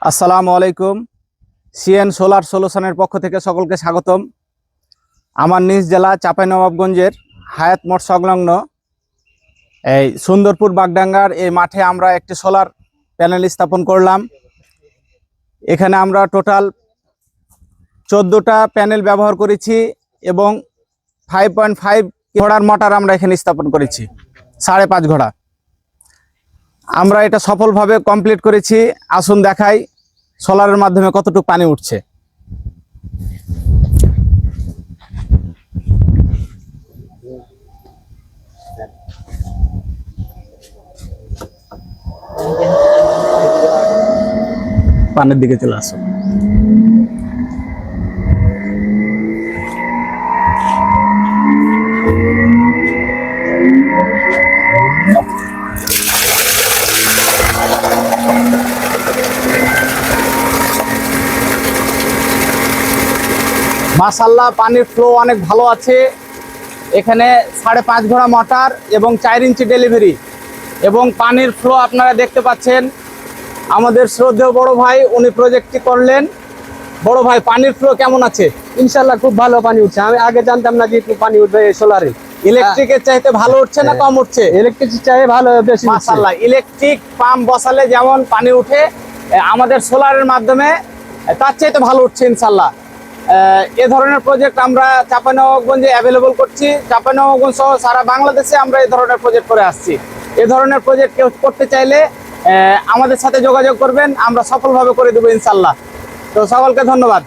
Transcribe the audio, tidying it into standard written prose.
আসসালামু আলাইকুম। CN solar সলিউশনের পক্ষ থেকে সকলকে স্বাগতম। আমার নিজ জেলা চাঁপাইনবাবগঞ্জের হায়াত মোড় সংলগ্ন এই সুন্দরপুর বাগডাঙ্গার এই মাঠে আমরা একটি সোলার প্যানেল স্থাপন করলাম। এখানে আমরা টোটাল 14টা প্যানেল ব্যবহার করেছি এবং 5.5 ঘোড়ার মোটর আমরা এখানে স্থাপন করেছি, 5.5 ঘোড়া। আমরা এটা সফলভাবে কমপ্লিট করেছি। আসুন দেখাই সোলারের মাধ্যমে কতটুকু পানি উঠছে। পানির দিকে চলে আসুন। মাশাআল্লাহ, পানির ফ্লো অনেক ভালো আছে। এখানে 5.5 ঘোড়া মোটর এবং 4 ইঞ্চি ডেলিভারি এবং পানির ফ্লো আপনারা দেখতে পাচ্ছেন। আমাদের শ্রদ্ধেয় বড় ভাই উনি প্রজেক্টটি করলেন। বড় ভাই, পানির ফ্লো কেমন আছে? ইনশাআল্লাহ খুব ভালো পানি উঠছে। আমি আগে জানতাম না যে একটু পানি উঠবে এই সোলারে। ইলেকট্রিকের চাইতে ভালো উঠছে না কম উঠছে? ইলেকট্রিক চাইতে ভালো, বেশি উঠছে। মাশাআল্লাহ, ইলেকট্রিক পাম্প বসালে যেমন পানি উঠে আমাদের সোলারের মাধ্যমে তার চাইতে ভালো উঠছে ইনশাআল্লাহ। এ ধরনের প্রজেক্ট আমরা চাঁপাইনবাবগঞ্জে অ্যাভেলেবল করছি। চাঁপাইনবাবগঞ্জ সহ সারা বাংলাদেশে আমরা এই ধরনের প্রজেক্ট করে আসছি। এ ধরনের প্রজেক্ট কেউ করতে চাইলে আমাদের সাথে যোগাযোগ করবেন, আমরা সফলভাবে করে দেবো ইনশাআল্লাহ। তো সকলকে ধন্যবাদ।